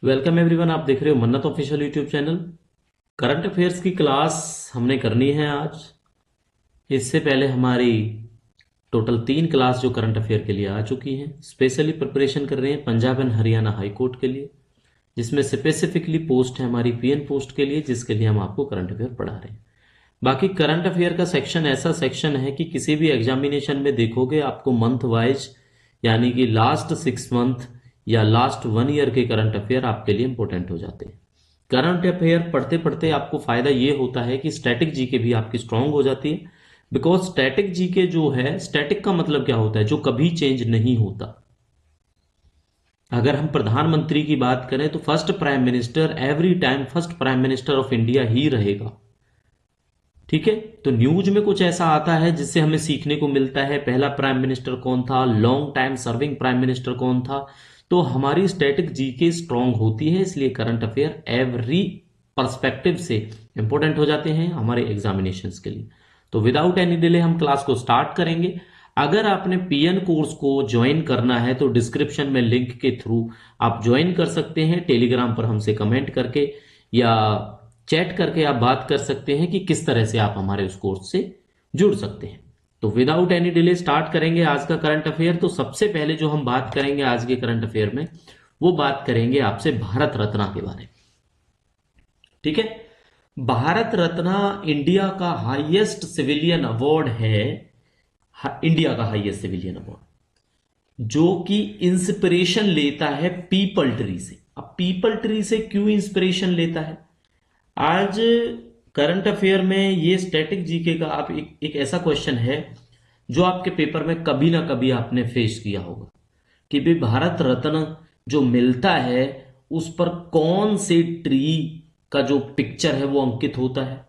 Welcome everyone. आप देख रहे हो मन्नत official YouTube channel. Current affairs की क्लास हमने करनी है आज। इससे पहले हमारी टोटल 3 क्लास जो करंट अफेयर के लिए आ चुकी हैं। स्पेशली प्रिपरेशन कर रहे हैं Punjab and Haryana high court के लिए, जिसमें स्पेसिफिकली पोस्ट है हमारी पीएन पोस्ट के लिए, जिसके लिए हम आपको करंट अफेयर पढ़ा रहे हैं। बाकी करंट अफेयर का सेक्शन ऐसा सेक्शन है कि किसी भी एग्जामिनेशन में देखोगे आपको मंथ वाइज, यानी कि लास्ट 6 मंथ या लास्ट 1 ईयर के करंट अफेयर आपके लिए इंपॉर्टेंट हो जाते हैं। करंट अफेयर पढ़ते पढ़ते आपको फायदा ये होता है कि स्टैटिक जीके भी आपकी स्ट्रांग हो जाती है। बिकॉज स्टैटिक जीके जो है, स्टैटिक का मतलब क्या होता है? जो कभी चेंज नहीं होता। अगर हम प्रधानमंत्री की बात करें तो first prime minister every time first prime minister of India ही रहेगा। ठीक है, तो न्यूज में कुछ ऐसा आता है जिससे हमें सीखने को मिलता है पहला प्राइम मिनिस्टर कौन था, long time serving prime minister कौन था। तो हमारी स्टैटिक जीके स्ट्रांग होती है, इसलिए करंट अफेयर एवरी पर्सपेक्टिव से इंपॉर्टेंट हो जाते हैं हमारे एग्जामिनेशंस के लिए। तो विदाउट एनी डिले हम क्लास को स्टार्ट करेंगे। अगर आपने पीएन कोर्स को ज्वाइन करना है तो डिस्क्रिप्शन में लिंक के थ्रू आप ज्वाइन कर सकते हैं। टेलीग्राम पर हमसे कमेंट करके या चैट करके आप बात कर सकते हैं कि किस तरह से आप हमारे उस कोर्स से जुड़ सकते हैं। तो विदाउट एनी डिले स्टार्ट करेंगे आज का करंट अफेयर। तो सबसे पहले जो हम बात करेंगे आज के करंट अफेयर में, वो बात करेंगे आपसे भारत रत्न के बारे में। ठीक है, भारत रत्न इंडिया का हाईएस्ट सिविलियन अवार्ड है। इंडिया का हाईएस्ट सिविलियन अवार्ड जो कि इंस्पिरेशन लेता है पीपल ट्री से। अब पीपल ट्री से क्यों इंस्पिरेशन लेता है? आज करंट अफेयर में ये स्टैटिक जीके का आप एक ऐसा क्वेश्चन है जो आपके पेपर में कभी ना कभी आपने फेस किया होगा कि भाई भारत रत्न जो मिलता है उस पर कौन से ट्री का जो पिक्चर है वो अंकित होता है,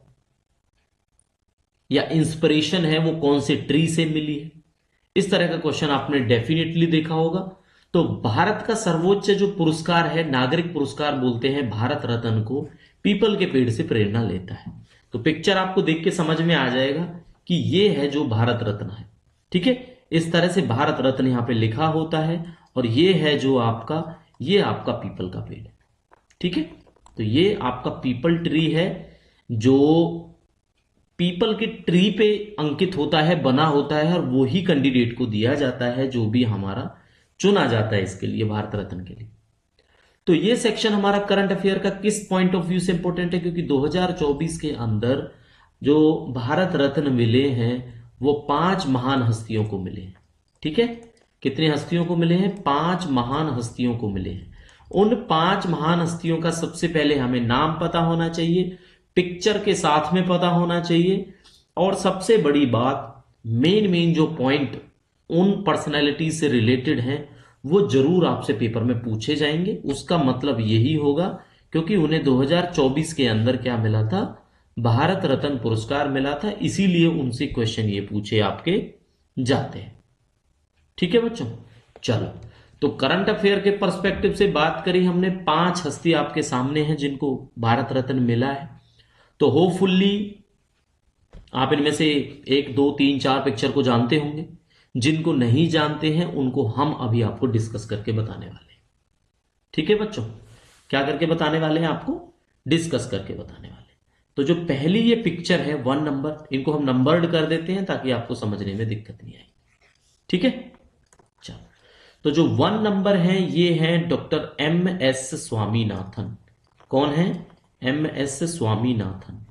या इंस्पिरेशन है वो कौन से ट्री से मिली है। इस तरह का क्वेश्चन आपने डेफिनेटली देखा होगा। तो भारत का सर्वोच्च जो पुरस्कार है, नागरिक पुरस्कार बोलते हैं भारत रत्न को, पीपल के पेड़ से प्रेरणा लेता है। तो पिक्चर आपको देख के समझ में आ जाएगा कि ये है जो भारत रत्न है। ठीक है, इस तरह से भारत रत्न यहां पे लिखा होता है, और ये है जो आपका, ये आपका पीपल का पेड़ है। ठीक है, तो ये आपका पीपल ट्री है जो पीपल के ट्री पे अंकित होता है, बना होता है, और वो ही कैंडिडेट को दिया जाता है जो भी हमारा चुना जाता है इसके लिए, भारत रत्न के लिए। तो ये सेक्शन हमारा करंट अफेयर का किस पॉइंट ऑफ व्यू से इंपॉर्टेंट है? क्योंकि 2024 के अंदर जो भारत रत्न मिले हैं वो 5 महान हस्तियों को मिले हैं। ठीक है, कितनी हस्तियों को मिले हैं? 5 महान हस्तियों को मिले हैं। उन 5 महान हस्तियों का सबसे पहले हमें नाम पता होना चाहिए, पिक्चर के साथ में पता होना चाहिए, और सबसे बड़ी बात, मेन मेन जो पॉइंट उन पर्सनैलिटी से रिलेटेड हैं वो जरूर आपसे पेपर में पूछे जाएंगे। उसका मतलब यही होगा क्योंकि उन्हें 2024 के अंदर क्या मिला था? भारत रत्न पुरस्कार मिला था, इसीलिए उनसे क्वेश्चन ये पूछे आपके जाते हैं। ठीक है बच्चों, चलो। तो करंट अफेयर के पर्सपेक्टिव से बात करी हमने, 5 हस्ती आपके सामने हैं जिनको भारत रत्न मिला है। तो होपफुल्ली आप इनमें से 1 2 3 4 पिक्चर को जानते होंगे। जिनको नहीं जानते हैं उनको हम अभी आपको डिस्कस करके बताने वाले हैं। ठीक है बच्चों, क्या करके बताने वाले हैं? आपको डिस्कस करके बताने वाले हैं। तो जो पहली ये पिक्चर है 1 नंबर, इनको हम नंबर्ड कर देते हैं ताकि आपको समझने में दिक्कत नहीं आए। ठीक है, चलो। तो जो 1 नंबर है ये है डॉक्टर MS स्वामीनाथन। कौन है? MS स्वामीनाथन।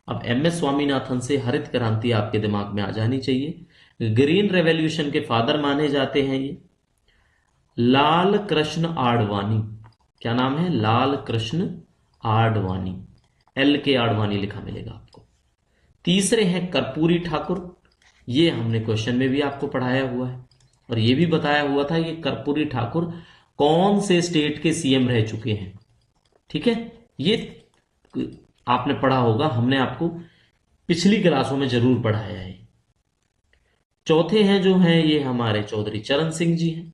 अब MS स्वामीनाथन से हरित क्रांति आपके दिमाग में आ जानी चाहिए। ग्रीन रेवोल्यूशन के फादर माने जाते हैं ये। लाल कृष्ण आडवाणी, क्या नाम है? लाल कृष्ण आडवाणी, L के आडवाणी लिखा मिलेगा आपको। तीसरे हैं कर्पूरी ठाकुर। ये हमने क्वेश्चन में भी आपको पढ़ाया हुआ है, और ये भी बताया हुआ था कि कर्पूरी ठाकुर कौन से स्टेट के सीएम रह चुके हैं। ठीक है, ये आपने पढ़ा होगा, हमने आपको पिछली क्लासों में जरूर पढ़ाया है। चौथे हैं जो हैं ये हमारे चौधरी चरण सिंह जी हैं।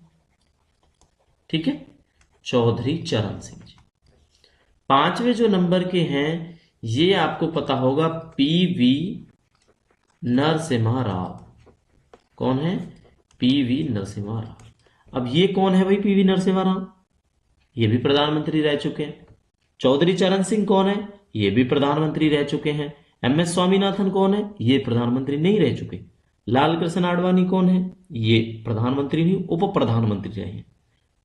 ठीक है, चौधरी चरण सिंह जी। पांचवें जो नंबर के हैं ये आपको पता होगा, PV नरसिम्हा राव। कौन है? PV नरसिम्हा राव। अब ये कौन है भाई PV नरसिम्हा राव? ये भी प्रधानमंत्री रह चुके हैं। चौधरी चरण सिंह कौन है? ये भी प्रधानमंत्री रह चुके हैं। एमएस स्वामीनाथन कौन है? ये प्रधानमंत्री नहीं रह चुके। लाल कृष्ण आडवाणी कौन है? ये प्रधानमंत्री नहीं, उप प्रधानमंत्री रहे हैं।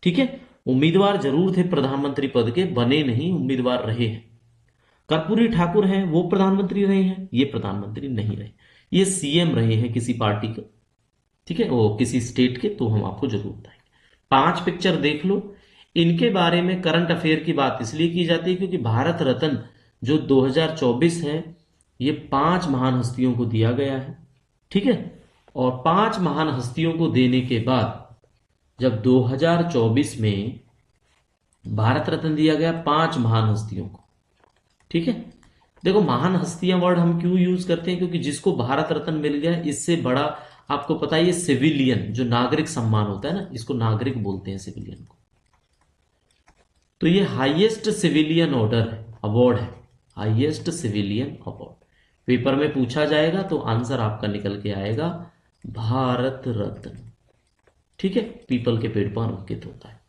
ठीक है, उम्मीदवार जरूर थे प्रधानमंत्री पद के, बने नहीं, उम्मीदवार रहे हैं। कर्पूरी ठाकुर हैं, वो प्रधानमंत्री रहे हैं, ये प्रधानमंत्री नहीं रहे। ये सीएम रहे हैं किसी पार्टी के, ठीक है, वो किसी स्टेट के, तो हम आपको जरूर बताएंगे। 5 पिक्चर देख लो। इनके बारे में करंट अफेयर की बात इसलिए की जाती है क्योंकि भारत रत्न जो 2024 है ये 5 महान हस्तियों को दिया गया है। ठीक है, और 5 महान हस्तियों को देने के बाद जब 2024 में भारत रत्न दिया गया 5 महान हस्तियों को। ठीक है, देखो महान हस्तियां वर्ड हम क्यों यूज करते हैं, क्योंकि जिसको भारत रत्न मिल गया इससे बड़ा आपको पता है ये सिविलियन जो नागरिक सम्मान होता है ना, इसको नागरिक बोलते हैं सिविलियन को। तो ये हाईएस्ट सिविलियन ऑर्डर है, अवार्ड है, हाईएस्ट सिविलियन अवार्ड। पेपर में पूछा जाएगा तो आंसर आपका निकल के आएगा भारत रत्न। ठीक है, पीपल के पेड़ पर अंकित होता है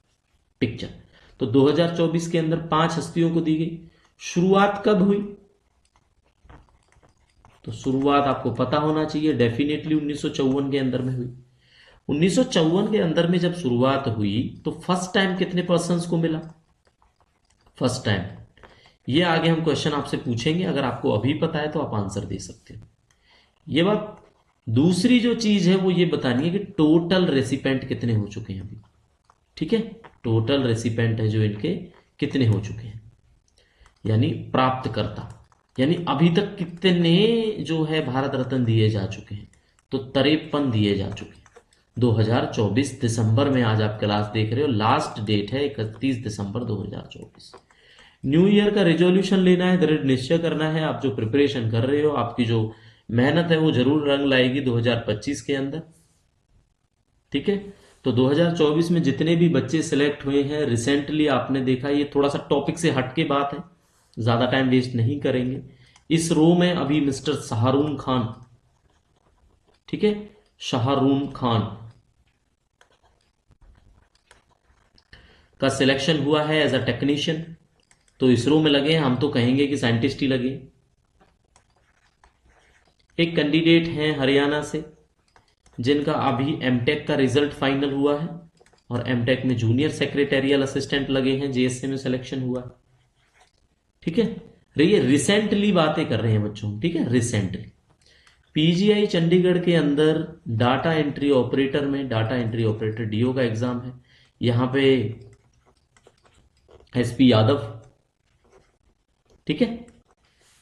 पिक्चर। तो 2024 के अंदर 5 हस्तियों को दी गई। शुरुआत कब हुई? तो शुरुआत आपको पता होना चाहिए, डेफिनेटली 1954 के अंदर में हुई। 1954 के अंदर में जब शुरुआत हुई तो फर्स्ट टाइम कितने पर्सन्स को मिला? फर्स्ट टाइम, ये आगे हम क्वेश्चन आपसे पूछेंगे, अगर आपको अभी पता है तो आप आंसर दे सकते हो, ये बात। दूसरी जो चीज है वो ये बतानी है कि टोटल रेसिपेंट कितने हो चुके हैं अभी। ठीक है, टोटल रेसिपेंट है जो इनके कितने हो चुके हैं, यानी प्राप्तकर्ता, यानी अभी तक कितने जो है भारत रत्न दिए जा चुके हैं। तो 53 दिए जा चुके हैं 2024 दिसंबर में। आज आप क्लास देख रहे हो, लास्ट डेट है 31 दिसंबर 2024। न्यू ईयर का रेजोल्यूशन लेना है, दृढ़ निश्चय करना है। आप जो प्रिपरेशन कर रहे हो, आपकी जो मेहनत है वो जरूर रंग लाएगी 2025 के अंदर। ठीक है, तो 2024 में जितने भी बच्चे सिलेक्ट हुए हैं रिसेंटली, आपने देखा, ये थोड़ा सा टॉपिक से हट के बात है, ज्यादा टाइम वेस्ट नहीं करेंगे। इस रो में अभी मिस्टर शाहरून खान, ठीक है, शाहरून खान का सिलेक्शन हुआ है एज अ टेक्नीशियन। तो इसरो में लगे हैं, हम तो कहेंगे कि साइंटिस्ट ही लगे। एक कैंडिडेट हैं हरियाणा से जिनका अभी एमटेक का रिजल्ट फाइनल हुआ है और एमटेक में जूनियर सेक्रेटेरियल असिस्टेंट लगे हैं, जेएसए में सिलेक्शन हुआ है। ठीक है, ये रिसेंटली बातें कर रहे हैं बच्चों, ठीक है, रिसेंटली। पीजीआई चंडीगढ़ के अंदर डाटा एंट्री ऑपरेटर में, डाटा एंट्री ऑपरेटर डीओ का एग्जाम है। यहां पे एसपी यादव, ठीक है,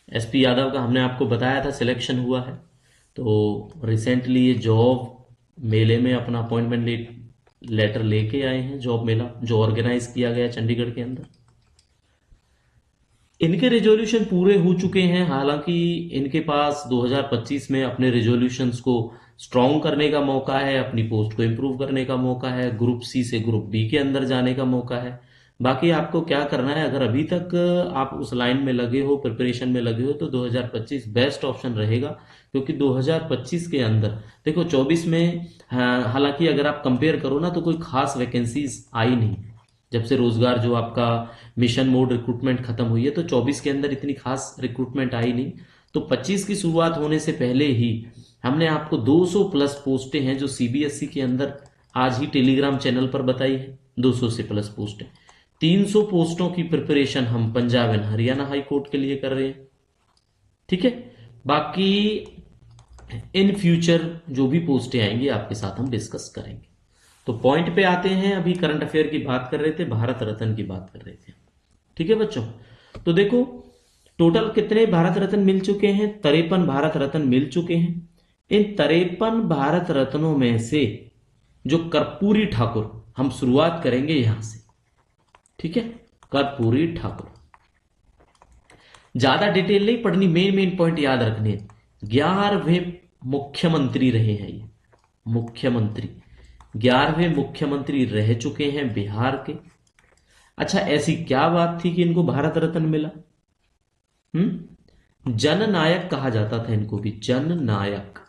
एसपी यादव का हमने आपको बताया था सिलेक्शन हुआ है। तो रिसेंटली ये जॉब मेले में अपना अपॉइंटमेंट लेटर लेके आए हैं, जॉब मेला जो ऑर्गेनाइज किया गया चंडीगढ़ के अंदर। इनके रेजोल्यूशन पूरे हो चुके हैं, हालांकि इनके पास 2025 में अपने रेजोल्यूशंस को स्ट्रॉन्ग करने का मौका है, अपनी पोस्ट को इंप्रूव करने का मौका है, ग्रुप सी से ग्रुप बी के अंदर जाने का मौका है। बाकी आपको क्या करना है, अगर अभी तक आप उस लाइन में लगे हो, प्रिपरेशन में लगे हो, तो 2025 बेस्ट ऑप्शन रहेगा। क्योंकि 2025 के अंदर देखो 24 में हालांकि अगर आप कंपेयर करो ना तो कोई खास वैकेंसीज आई नहीं। जब से रोजगार जो आपका मिशन मोड रिक्रूटमेंट खत्म हुई है तो 24 के अंदर इतनी खास रिक्रूटमेंट आई नहीं। तो 25 की शुरुआत होने से पहले ही हमने आपको 200 प्लस पोस्टें हैं जो सीबीएसई के अंदर आज ही टेलीग्राम चैनल पर बताई है, 200 से प्लस पोस्टें। 300 पोस्टों की प्रिपरेशन हम Punjab and Haryana high court के लिए कर रहे हैं। ठीक है, बाकी इन फ्यूचर जो भी पोस्टें आएंगी आपके साथ हम डिस्कस करेंगे। तो पॉइंट पे आते हैं, अभी करंट अफेयर की बात कर रहे थे, भारत रत्न की बात कर रहे थे। ठीक है बच्चों, तो देखो टोटल कितने भारत रत्न मिल चुके हैं, 53 भारत रत्न मिल चुके हैं। इन 53 भारत रत्नों में से जो कर्पूरी ठाकुर, हम शुरुआत करेंगे यहां से, ठीक है, कर्पूरी ठाकुर। ज्यादा डिटेल नहीं पढ़नी, मेन पॉइंट याद रखने। 11वें मुख्यमंत्री रहे हैं ये, मुख्यमंत्री 11वें मुख्यमंत्री रह चुके हैं बिहार के। अच्छा, ऐसी क्या बात थी कि इनको भारत रत्न मिला? जननायक कहा जाता था इनको भी, जननायक।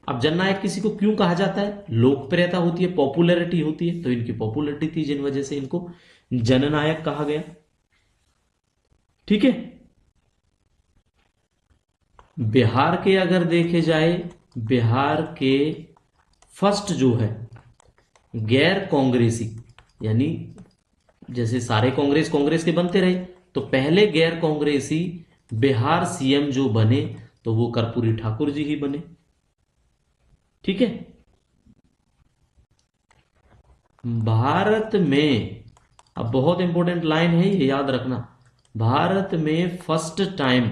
अब जननायक किसी को क्यों कहा जाता है? लोकप्रियता होती है, पॉपुलैरिटी होती है, तो इनकी पॉपुलैरिटी थी जिन वजह से इनको जननायक कहा गया। ठीक है। बिहार के अगर देखे जाए, बिहार के फर्स्ट जो है गैर कांग्रेसी, यानी जैसे सारे कांग्रेस कांग्रेस के बनते रहे, तो पहले गैर कांग्रेसी बिहार सीएम जो बने तो वो कर्पूरी ठाकुर जी ही बने। ठीक है। भारत में, अब बहुत इंपॉर्टेंट लाइन है ये, याद रखना, भारत में फर्स्ट टाइम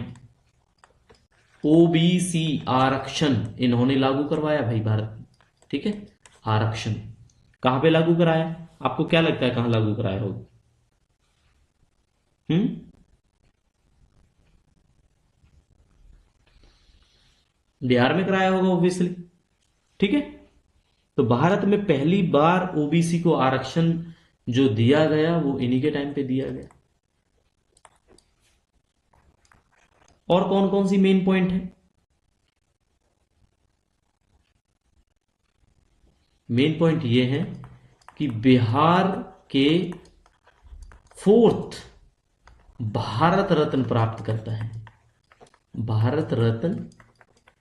ओबीसी आरक्षण इन्होंने लागू करवाया भाई भारत में। ठीक है। आरक्षण कहां पे लागू कराया? आपको क्या लगता है कहां लागू कराया होगा? बिहार में कराया होगा ऑब्वियसली। ठीक है। तो भारत में पहली बार ओबीसी को आरक्षण जो दिया गया वो इन्हीं के टाइम पे दिया गया। और कौन कौन सी मेन पॉइंट है? मेन पॉइंट ये है कि बिहार के फोर्थ भारत रत्न प्राप्त करता है, भारत रत्न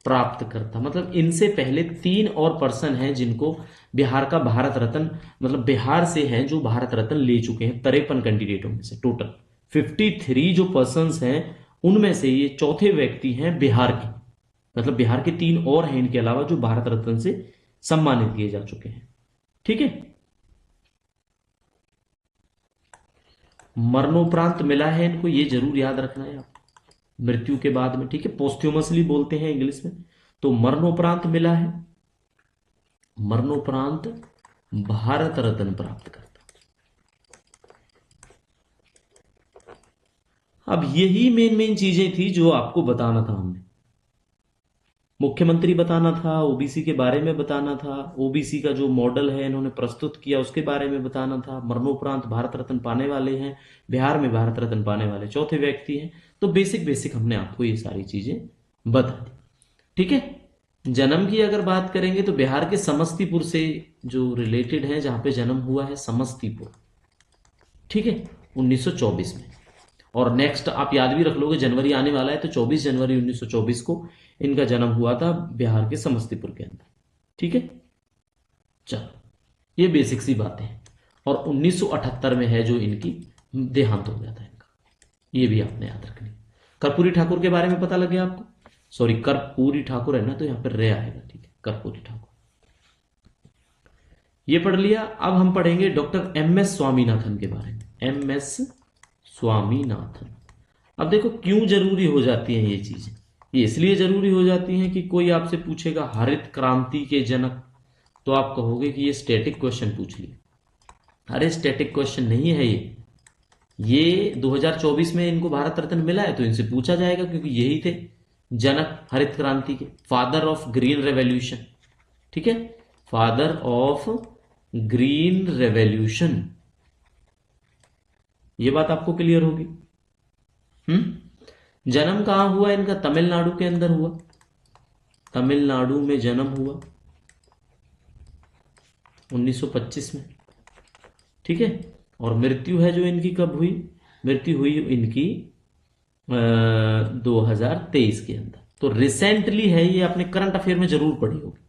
प्राप्त करता, मतलब इनसे पहले 3 और पर्सन हैं जिनको बिहार का भारत रत्न, मतलब बिहार से हैं जो भारत रत्न ले चुके हैं 53 कैंडिडेटों में से। टोटल 53 जो पर्सन्स हैं उनमें से ये चौथे व्यक्ति हैं बिहार के, मतलब बिहार के 3 और हैं इनके अलावा जो भारत रत्न से सम्मानित किए जा चुके हैं। ठीक है। मरणोपरांत मिला है इनको, ये जरूर याद रखना है आप, मृत्यु के बाद में। ठीक है। पोस्ट्यूमसली बोलते हैं इंग्लिश में, तो मरणोपरांत मिला है, मरणोपरांत भारत रत्न प्राप्त करता। अब यही मेन मेन चीजें थी जो आपको बताना था हमने। मुख्यमंत्री बताना था, ओबीसी के बारे में बताना था, ओबीसी का जो मॉडल है इन्होंने प्रस्तुत किया उसके बारे में बताना था, मरणोपरांत भारत रत्न पाने वाले हैं, बिहार में भारत रत्न पाने वाले चौथे व्यक्ति हैं। तो बेसिक बेसिक हमने आपको ये सारी चीजें बता दी। ठीक है। जन्म की अगर बात करेंगे तो बिहार के समस्तीपुर से जो रिलेटेड है, जहां पे जन्म हुआ है समस्तीपुर। ठीक है। 1924 में। और नेक्स्ट आप याद भी रख लोगे, जनवरी आने वाला है तो 24 जनवरी 1924 को इनका जन्म हुआ था बिहार के समस्तीपुर के अंदर। ठीक है। चलो, ये बेसिक सी बातें हैं। और 1978 में है जो इनकी देहांत हो गया था इनका, ये भी आपने याद रखनी। कर्पूरी ठाकुर के बारे में पता लग गया आपको? सॉरी, कर्पूरी ठाकुर है ना, तो यहां पर रे आएगा। ठीक है, कर्पूरी ठाकुर ये पढ़ लिया। अब हम पढ़ेंगे डॉक्टर एमएस स्वामीनाथन के बारे में। एमएस स्वामीनाथन। अब देखो क्यों जरूरी हो जाती हैं ये चीजें। ये इसलिए जरूरी हो जाती हैं कि कोई आपसे पूछेगा हरित क्रांति के जनक, तो आप कहोगे कि ये स्टैटिक क्वेश्चन पूछ लिया। अरे स्टैटिक क्वेश्चन नहीं है ये 2024 में इनको भारत रत्न मिला है तो इनसे पूछा जाएगा, क्योंकि यही थे जनक हरित क्रांति के, फादर ऑफ ग्रीन रेवोल्यूशन। ठीक है, फादर ऑफ ग्रीन रेवोल्यूशन। ये बात आपको क्लियर होगी। जन्म कहां हुआ इनका? तमिलनाडु के अंदर हुआ, तमिलनाडु में जन्म हुआ 1925 में। ठीक है। और मृत्यु है जो इनकी कब हुई? मृत्यु हुई इनकी 2023 के अंदर। तो रिसेंटली है ये, अपने करंट अफेयर में जरूर पढ़ी होगी।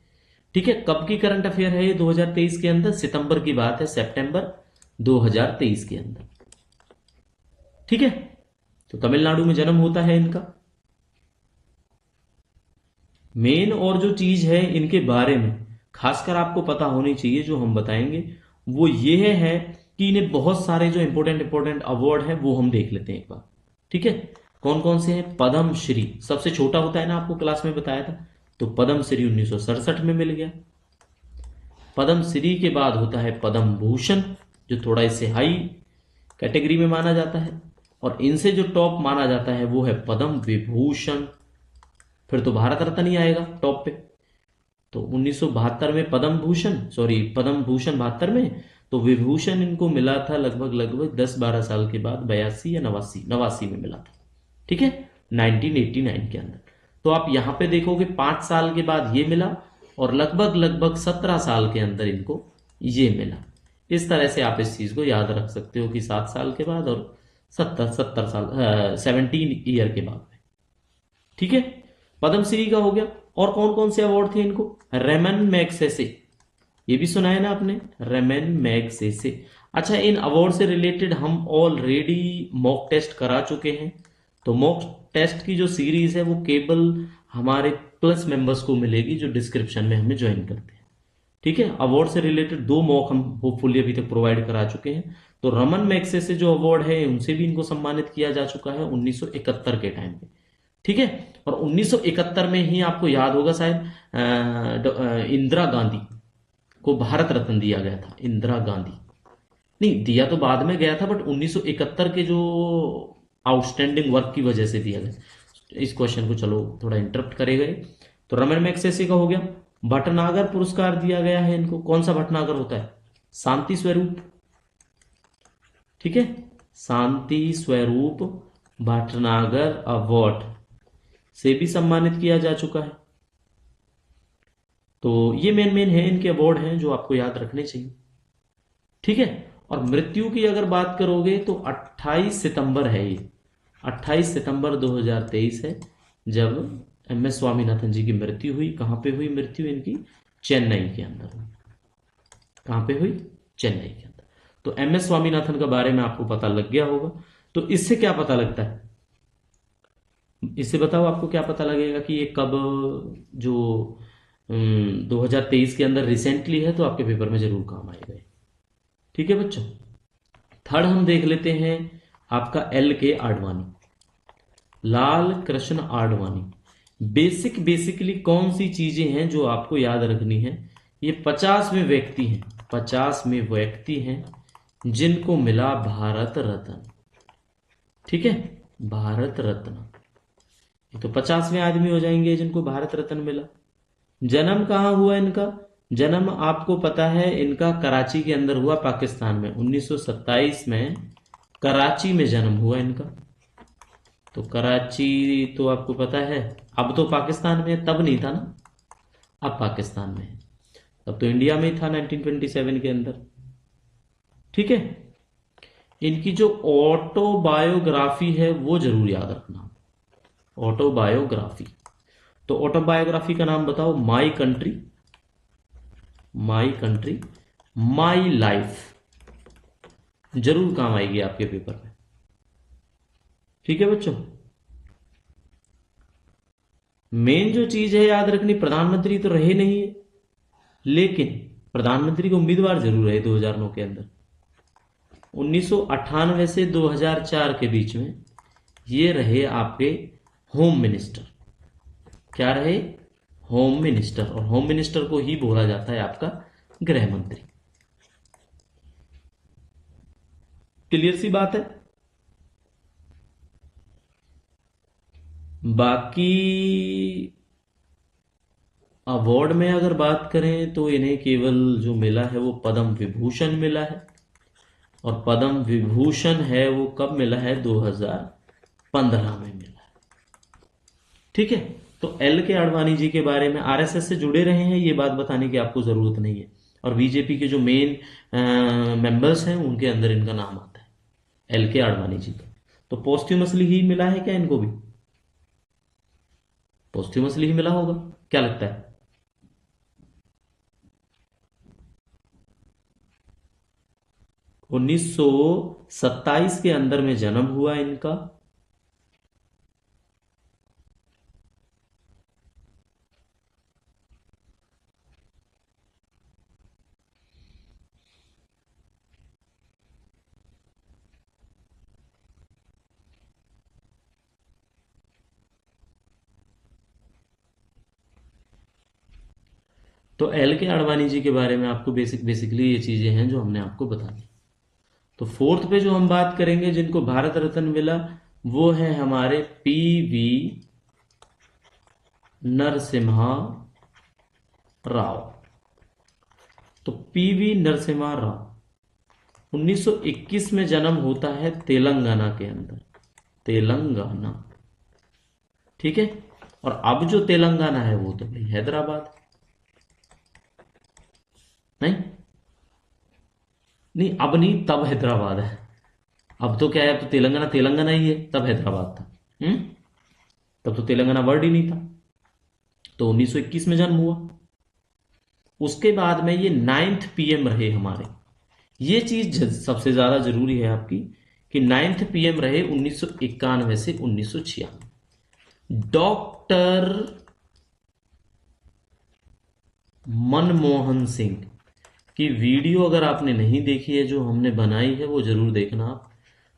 ठीक है। कब की करंट अफेयर है ये? 2023 के अंदर, सितंबर की बात है, सितंबर 2023 के अंदर। ठीक है। तो तमिलनाडु में जन्म होता है इनका। मेन और जो चीज है इनके बारे में खासकर आपको पता होनी चाहिए जो हम बताएंगे, वो ये है कि इन्हें बहुत सारे जो इंपॉर्टेंट इंपॉर्टेंट अवार्ड है वो हम देख लेते हैं एक बार। ठीक है। कौन कौन से हैं? पद्म श्री सबसे छोटा होता है ना, आपको क्लास में बताया था, तो पद्म श्री 1967 में मिल गया। पद्म श्री के बाद होता है पद्म भूषण, जो थोड़ा इससे हाई कैटेगरी में माना जाता है। और इनसे जो टॉप माना जाता है वो है पद्म विभूषण। फिर तो भारत रत्न ही आएगा टॉप पे। तो 1972 में पद्म भूषण, सॉरी पद्म भूषण 72 में, तो विभूषण इनको मिला था लगभग 10-12 साल के बाद, 82 या 89 में मिला था। ठीक है, 1989 के अंदर। तो आप यहां पे देखोगे 5 साल के बाद ये मिला और लगभग लगभग 17 साल के अंदर इनको ये मिला। इस तरह से आप इस चीज को याद रख सकते हो कि 7 साल के बाद और 70 साल 17 ईयर के बाद में। ठीक है, पद्मश्री का हो गया। और कौन कौन से अवार्ड थे इनको? रेमन मैग्सेसे, ये भी सुना है ना आपने, रेमन मैग्सेसे। अच्छा, इन अवार्ड से रिलेटेड हम ऑलरेडी मॉक टेस्ट करा चुके हैं। तो मॉक टेस्ट की जो सीरीज है वो केवल हमारे प्लस मेंबर्स को मिलेगी जो डिस्क्रिप्शन में हमें ज्वाइन करते हैं। ठीक है, अवार्ड से रिलेटेड 2 मॉक हम होपफुली अभी तक प्रोवाइड करा चुके हैं। तो रमन मैग्सेसे जो अवार्ड है उनसे भी इनको सम्मानित किया जा चुका है 1971 के टाइम पे। ठीक है, और 1971 में ही आपको याद होगा शायद इंदिरा गांधी को भारत रत्न दिया गया था। इंदिरा गांधी नहीं दिया तो बाद में गया था, बट 1971 के जो आउटस्टैंडिंग वर्क की वजह से दिया गया। इस क्वेश्चन को चलो थोड़ा इंटरप्ट करे गए। तो रमन मैग्सेसे का हो गया। भटनागर पुरस्कार दिया गया है इनको। कौन सा भटनागर होता है? शांति स्वरूप। ठीक है, शांति स्वरूप भटनागर अवार्ड से भी सम्मानित किया जा चुका है। तो ये मेन मेन है इनके अवार्ड हैं जो आपको याद रखने चाहिए। ठीक है, और मृत्यु की अगर बात करोगे तो 28 सितंबर है ये, 28 सितंबर 2023 है जब MS स्वामीनाथन जी की मृत्यु हुई। कहां पे हुई मृत्यु इनकी? चेन्नई के अंदर हुई। कहां पे हुई? चेन्नई के अंदर। तो MS स्वामीनाथन के बारे में आपको पता लग गया होगा। तो इससे क्या पता लगता है? इससे बताओ आपको क्या पता लगेगा कि ये कब, जो 2023 के अंदर रिसेंटली है, तो आपके पेपर में जरूर काम आएगा। ठीक है बच्चों, थर्ड हम देख लेते हैं आपका LK आडवाणी, लाल कृष्ण आडवाणी। बेसिकली कौन सी चीजें हैं जो आपको याद रखनी है? ये 50वें व्यक्ति हैं, 50वें व्यक्ति हैं जिनको मिला भारत रत्न। ठीक है, भारत रत्न। तो 50वें आदमी हो जाएंगे जिनको भारत रत्न मिला। जन्म कहाँ हुआ इनका? जन्म आपको पता है इनका कराची के अंदर हुआ, पाकिस्तान में। 1927 में कराची में जन्म हुआ इनका। तो कराची तो आपको पता है, अब तो पाकिस्तान में है, तब नहीं था ना, अब पाकिस्तान में है। तब तो इंडिया में ही था 1927 के अंदर। ठीक है, इनकी जो ऑटोबायोग्राफी है वो जरूर याद रखना, ऑटोबायोग्राफी। तो ऑटोबायोग्राफी का नाम बताओ। My country, my country, my life. जरूर काम आएगी आपके पेपर में। ठीक है बच्चों, मेन जो चीज है याद रखनी, प्रधानमंत्री तो रहे नहीं है, लेकिन प्रधानमंत्री के उम्मीदवार जरूर रहे 2009 के अंदर। 1998 से 2004 के बीच में ये रहे आपके होम मिनिस्टर। क्या रहे? Home minister. और होम मिनिस्टर को ही बोला जाता है आपका गृह मंत्री। क्लियर सी बात है। बाकी अवार्ड में अगर बात करें तो इन्हें केवल जो मिला है वो पद्म विभूषण मिला है। और पद्म विभूषण है वो कब मिला है? 2015 में मिला है। ठीक है, तो LK आडवाणी जी के बारे में, RSS से जुड़े रहे हैं ये बात बताने की आपको जरूरत नहीं है। और बीजेपी के जो मेन मेंबर्स हैं उनके अंदर इनका नाम आता है, LK आडवाणी जी का। तो पोस्ट्यूमसली ही मिला है क्या इनको भी? पोस्ट्यूमसली ही मिला होगा, क्या लगता है? 1927 के अंदर में जन्म हुआ इनका। तो LK आडवाणी जी के बारे में आपको बेसिकली ये चीजें हैं जो हमने आपको बता दी। तो फोर्थ पे जो हम बात करेंगे जिनको भारत रत्न मिला, वो है हमारे PV नरसिम्हा राव। तो PV नरसिम्हा राव 1921 में जन्म होता है तेलंगाना के अंदर, तेलंगाना। ठीक है, और अब जो तेलंगाना है वो तो भाई हैदराबाद। नहीं, नहीं अब नहीं, तब हैदराबाद है। अब तो क्या है, अब तो तेलंगाना तेलंगाना ही है, तब हैदराबाद था। तब तो तेलंगाना वर्ड ही नहीं था। तो 1921 में जन्म हुआ। उसके बाद में ये 9th पीएम रहे हमारे। ये चीज सबसे ज्यादा जरूरी है आपकी, कि 9th पीएम रहे 1991 से 1996। डॉक्टर मनमोहन सिंह की वीडियो अगर आपने नहीं देखी है जो हमने बनाई है, वो जरूर देखना आप,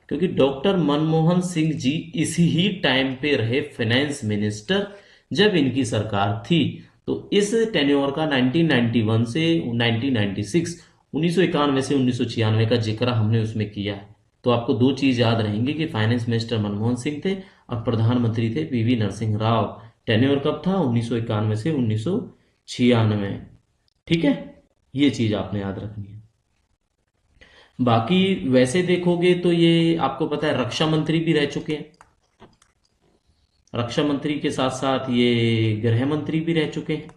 क्योंकि डॉक्टर मनमोहन सिंह जी इसी ही टाइम पे रहे फाइनेंस मिनिस्टर जब इनकी सरकार थी। तो इस टेन्योर का 1991 से 1996, 1991 से 1996 का जिक्र हमने उसमें किया है। तो आपको दो चीज याद रहेंगी कि फाइनेंस मिनिस्टर मनमोहन सिंह थे और प्रधानमंत्री थे पीवी नरसिंह राव। टेन्योर कब था? 1991 से 1996। ठीक है, ये चीज आपने याद रखनी है। बाकी वैसे देखोगे तो ये आपको पता है रक्षा मंत्री भी रह चुके हैं। रक्षा मंत्री के साथ साथ ये गृह मंत्री भी रह चुके हैं।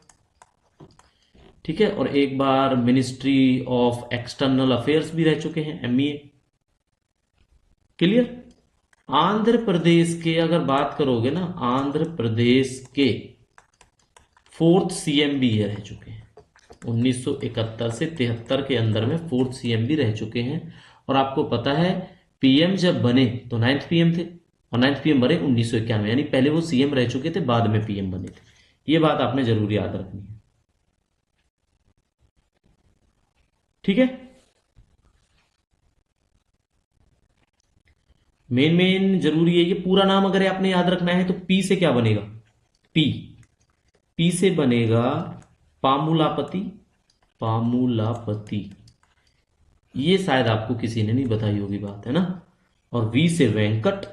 ठीक है, और एक बार मिनिस्ट्री ऑफ एक्सटर्नल अफेयर्स भी रह चुके हैं, एमईए। क्लियर? आंध्र प्रदेश के अगर बात करोगे ना, आंध्र प्रदेश के 4th सीएम भी ये रह चुके हैं। 1971 से 73 के अंदर में 4th सीएम भी रह चुके हैं। और आपको पता है पीएम जब बने तो 9th पीएम थे, और 9th पीएम बने 1991, यानी पहले वो सीएम रह चुके थे, बाद में पीएम बने थे। ये बात आपने जरूर याद रखनी है। ठीक है, मेन जरूरी है ये पूरा नाम अगर आपने याद रखना है तो पी से क्या बनेगा? पी, पी से बनेगा पामुलापति। पामुलापति, ये शायद आपको किसी ने नहीं बताई होगी बात, है ना। और वी से वेंकट,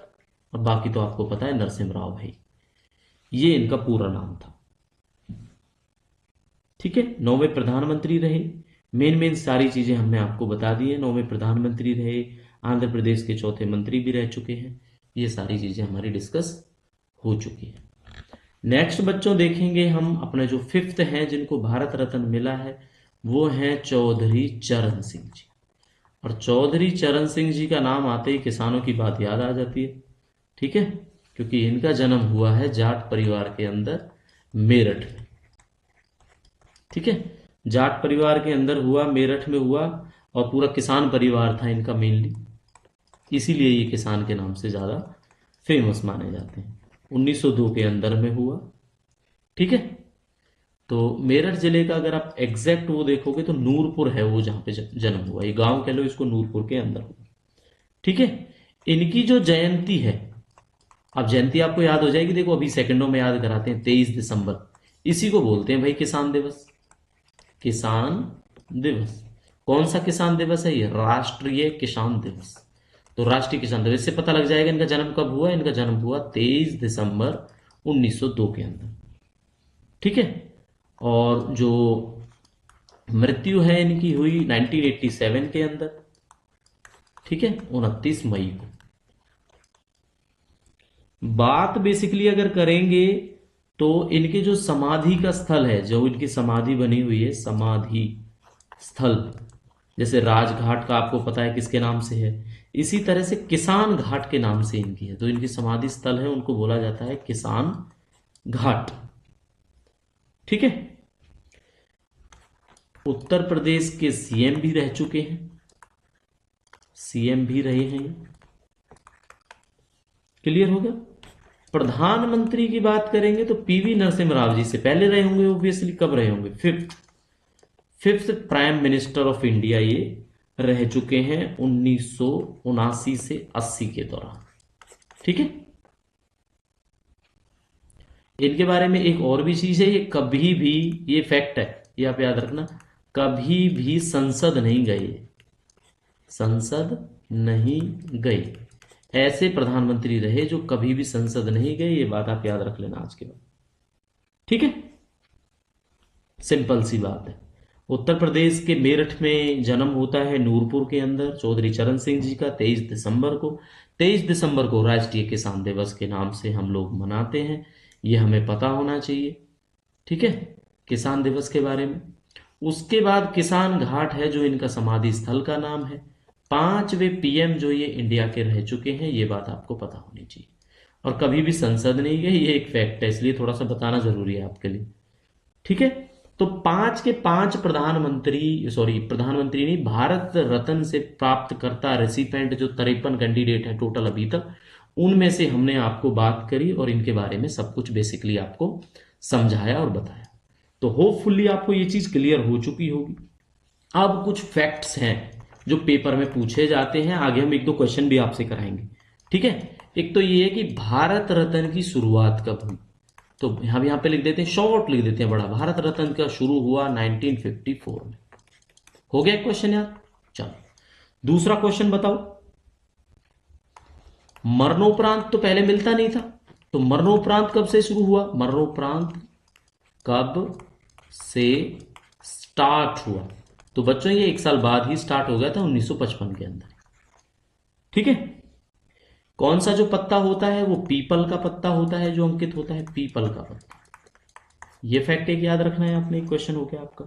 और बाकी तो आपको पता है नरसिम्हा राव भाई, ये इनका पूरा नाम था। ठीक है, 9वें प्रधानमंत्री रहे। मेन सारी चीजें हमने आपको बता दी है। 9वें प्रधानमंत्री रहे, आंध्र प्रदेश के 4थे मंत्री भी रह चुके हैं। ये सारी चीजें हमारी डिस्कस हो चुकी है। नेक्स्ट बच्चों देखेंगे हम अपने जो 5th हैं जिनको भारत रत्न मिला है, वो हैं चौधरी चरण सिंह जी। और चौधरी चरण सिंह जी का नाम आते ही किसानों की बात याद आ जाती है। ठीक है, क्योंकि इनका जन्म हुआ है जाट परिवार के अंदर, मेरठ में। ठीक है, जाट परिवार के अंदर हुआ, मेरठ में हुआ, और पूरा किसान परिवार था इनका मेनली, इसीलिए ये किसान के नाम से ज्यादा फेमस माने जाते हैं। 1902 के अंदर में हुआ। ठीक है, तो मेरठ जिले का अगर आप एग्जैक्ट वो देखोगे तो नूरपुर है वो जहां पे जन्म हुआ, ये गांव कह लो इसको, नूरपुर के अंदर हुआ। ठीक है, इनकी जो जयंती है, अब जयंती आपको याद हो जाएगी, देखो अभी सेकंडों में याद कराते हैं, 23 दिसंबर, इसी को बोलते हैं भाई किसान दिवस। किसान दिवस, कौन सा किसान दिवस है ये? राष्ट्रीय किसान दिवस। तो राष्ट्रीय किसान दिवस से पता लग जाएगा इनका जन्म कब हुआ। इनका जन्म हुआ 23 दिसंबर 1902 के अंदर। ठीक है, और जो मृत्यु है इनकी हुई 1987 के अंदर। ठीक है, 29 मई को। बात बेसिकली अगर करेंगे तो इनके जो समाधि का स्थल है, जो इनकी समाधि बनी हुई है, समाधि स्थल, जैसे राजघाट का आपको पता है किसके नाम से है, इसी तरह से किसान घाट के नाम से इनकी है। तो इनकी समाधि स्थल है, उनको बोला जाता है किसान घाट। ठीक है, उत्तर प्रदेश के सीएम भी रह चुके हैं, सीएम भी रहे हैं। क्लियर हो गया? प्रधानमंत्री की बात करेंगे तो पीवी नरसिम्हा राव जी से पहले रहे होंगे, ऑब्वियसली। कब रहे होंगे? Fifth prime minister of India ये रह चुके हैं 1979 से 80 के दौरान। ठीक है, इनके बारे में एक और भी चीज है, ये कभी भी, ये फैक्ट है, ये आप याद रखना, कभी भी संसद नहीं गए, संसद नहीं गए। ऐसे प्रधानमंत्री रहे जो कभी भी संसद नहीं गए, ये बात आप याद रख लेना आज के बाद। ठीक है, सिंपल सी बात है। उत्तर प्रदेश के मेरठ में जन्म होता है, नूरपुर के अंदर, चौधरी चरण सिंह जी का 23 दिसंबर को। 23 दिसंबर को राष्ट्रीय किसान दिवस के नाम से हम लोग मनाते हैं, ये हमें पता होना चाहिए। ठीक है, किसान दिवस के बारे में। उसके बाद किसान घाट है जो इनका समाधि स्थल का नाम है। 5वें पीएम जो ये इंडिया के रह चुके हैं, ये बात आपको पता होनी चाहिए। और कभी भी संसद नहीं गए, ये एक फैक्ट है, इसलिए थोड़ा सा बताना जरूरी है आपके लिए। ठीक है, तो 5 के 5 प्रधानमंत्री नहीं, भारत रत्न से प्राप्त करता रेसिपेंट जो 53 कैंडिडेट है टोटल अभी तक, उनमें से हमने आपको बात करी और इनके बारे में सब कुछ बेसिकली आपको समझाया और बताया। तो होपफुली आपको ये चीज क्लियर हो चुकी होगी। अब कुछ फैक्ट्स हैं जो पेपर में पूछे जाते हैं, आगे हम एक दो क्वेश्चन भी आपसे कराएंगे। ठीक है, एक तो ये है कि भारत रत्न की शुरुआत कब हुई, तो हम यहां पे लिख देते हैं, शॉर्ट लिख देते हैं बड़ा, भारत रत्न का शुरू हुआ 1954 में। हो गया क्वेश्चन यार। चलो दूसरा क्वेश्चन बताओ, मरणोपरांत तो पहले मिलता नहीं था, तो मरणोपरांत कब से शुरू हुआ, मरणोपरांत कब से स्टार्ट हुआ, तो बच्चों ये 1 साल बाद ही स्टार्ट हो गया था 1955 के अंदर। ठीक है, कौन सा जो पत्ता होता है वो पीपल का पत्ता होता है, जो अंकित होता है पीपल का पत्ता। ये फैक्ट एक याद रखना है आपने, एक क्वेश्चन हो गया आपका।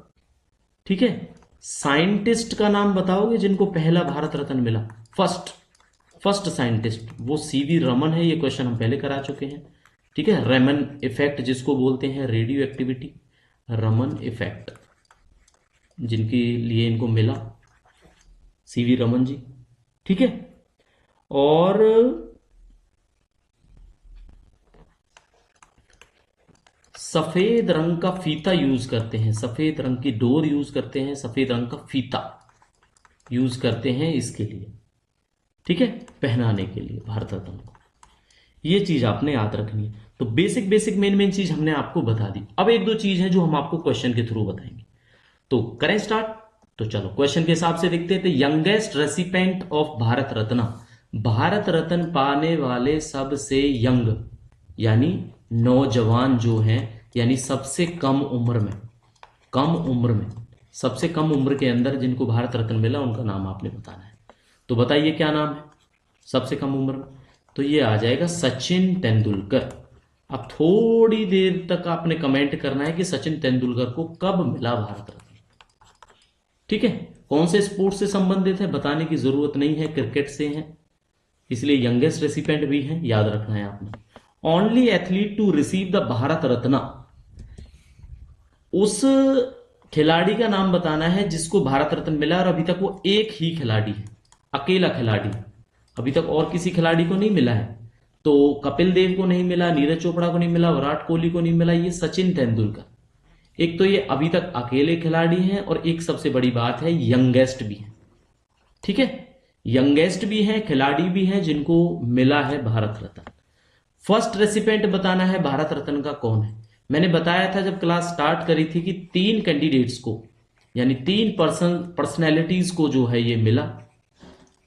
ठीक है, साइंटिस्ट का नाम बताओगे जिनको पहला भारत रत्न मिला, फर्स्ट साइंटिस्ट, वो सीवी रमन है, ये क्वेश्चन हम पहले करा चुके हैं। ठीक है, रमन इफेक्ट जिसको बोलते हैं, रेडियो एक्टिविटी, रमन इफेक्ट जिनके लिए इनको मिला, सीवी रमन जी। ठीक है, और सफेद रंग का फीता यूज करते हैं, सफेद रंग की डोर यूज करते हैं, सफेद रंग का फीता यूज करते हैं इसके लिए, ठीक है, पहनाने के लिए भारत रत्न को। ये चीज आपने याद रखनी है। तो बेसिक मेन चीज हमने आपको बता दी। अब एक दो चीज है जो हम आपको क्वेश्चन के थ्रू बताएंगे। तो करें स्टार्ट। तो चलो क्वेश्चन के हिसाब से देखते हैं। Youngest recipient of Bharat Ratna, Bharat Ratna पाने वाले सबसे यंग यानी नौजवान जो हैं, यानी सबसे कम उम्र में सबसे कम उम्र के अंदर जिनको भारत रत्न मिला, उनका नाम आपने बताना है। तो बताइए क्या नाम है सबसे कम उम्र में, तो ये आ जाएगा सचिन तेंदुलकर। अब थोड़ी देर तक आपने कमेंट करना है कि सचिन तेंदुलकर को कब मिला भारत रत्न। ठीक है, कौन से स्पोर्ट्स से संबंधित है बताने की जरूरत नहीं है, क्रिकेट से है, इसलिए यंगेस्ट रेसिपेंट भी है, याद रखना है आपने। Only athlete to receive the Bharat Ratna, उस खिलाड़ी का नाम बताना है जिसको भारत रत्न मिला, और अभी तक वो एक ही खिलाड़ी है, अकेला खिलाड़ी, अभी तक और किसी खिलाड़ी को नहीं मिला है। तो कपिल देव को नहीं मिला, नीरज चोपड़ा को नहीं मिला, विराट कोहली को नहीं मिला, ये सचिन तेंदुलकर। एक तो ये अभी तक अकेले खिलाड़ी हैं, और एक सबसे बड़ी बात है यंगेस्ट भी है। ठीक है, यंगेस्ट भी है, खिलाड़ी भी है जिनको मिला है भारत रत्न। फर्स्ट रेसिपेंट बताना है भारत रत्न का कौन है। मैंने बताया था जब क्लास स्टार्ट करी थी कि 3 कैंडिडेट्स को, यानी 3 पर्सनैलिटीज को जो है ये मिला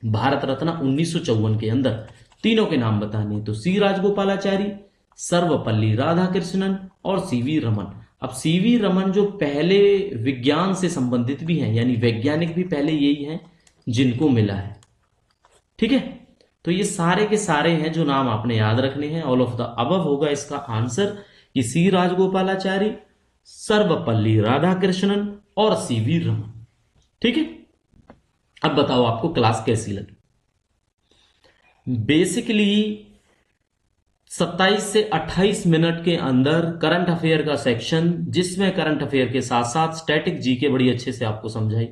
भारत रत्न 1954 के अंदर। तीनों के नाम बताने, तो सी राजगोपालाचारी, सर्वपल्ली राधाकृष्णन और सीवी रमन। अब सीवी रमन जो पहले विज्ञान से संबंधित भी हैं, यानी वैज्ञानिक भी पहले यही हैं जिनको मिला है। ठीक है, तो ये सारे के सारे हैं जो नाम आपने याद रखने हैं। ऑल ऑफ द अबव होगा इसका आंसर, कि सी राजगोपालाचारी, सर्वपल्ली राधाकृष्णन और सीवी रमन। ठीक है, अब बताओ आपको क्लास कैसी लगी। बेसिकली 27 से 28 मिनट के अंदर करंट अफेयर का सेक्शन, जिसमें करंट अफेयर के साथ साथ स्टैटिक जीके बड़ी अच्छे से आपको समझाई।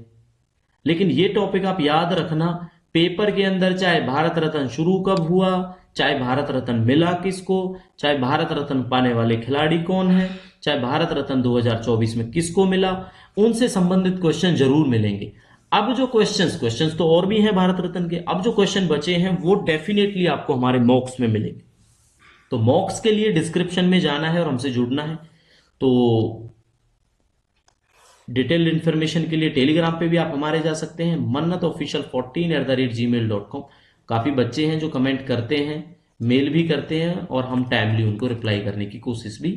लेकिन ये टॉपिक आप याद रखना, पेपर के अंदर चाहे भारत रत्न शुरू कब हुआ, चाहे भारत रत्न मिला किसको, चाहे भारत रत्न पाने वाले खिलाड़ी कौन है, चाहे भारत रत्न 2024 में किसको मिला, उनसे संबंधित क्वेश्चन जरूर मिलेंगे। अब जो क्वेश्चंस तो और भी हैं भारत रत्न के, अब जो क्वेश्चन बचे हैं वो डेफिनेटली आपको हमारे मॉक्स में मिलेंगे। तो मॉक्स के लिए डिस्क्रिप्शन में जाना है और हमसे जुड़ना है। तो डिटेल्ड इन्फॉर्मेशन के लिए टेलीग्राम पे भी आप हमारे जा सकते हैं, mannatofficial14@gmail.com। काफी बच्चे हैं जो कमेंट करते हैं, मेल भी करते हैं, और हम टाइमली उनको रिप्लाई करने की कोशिश भी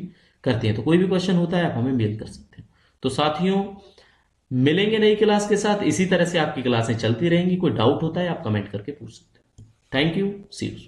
करते हैं। तो कोई भी क्वेश्चन होता है आप हमें मेल कर सकते हैं। तो साथियों, मिलेंगे नई क्लास के साथ, इसी तरह से आपकी क्लासें चलती रहेंगी। कोई डाउट होता है आप कमेंट करके पूछ सकते हैं। Thank you, see you.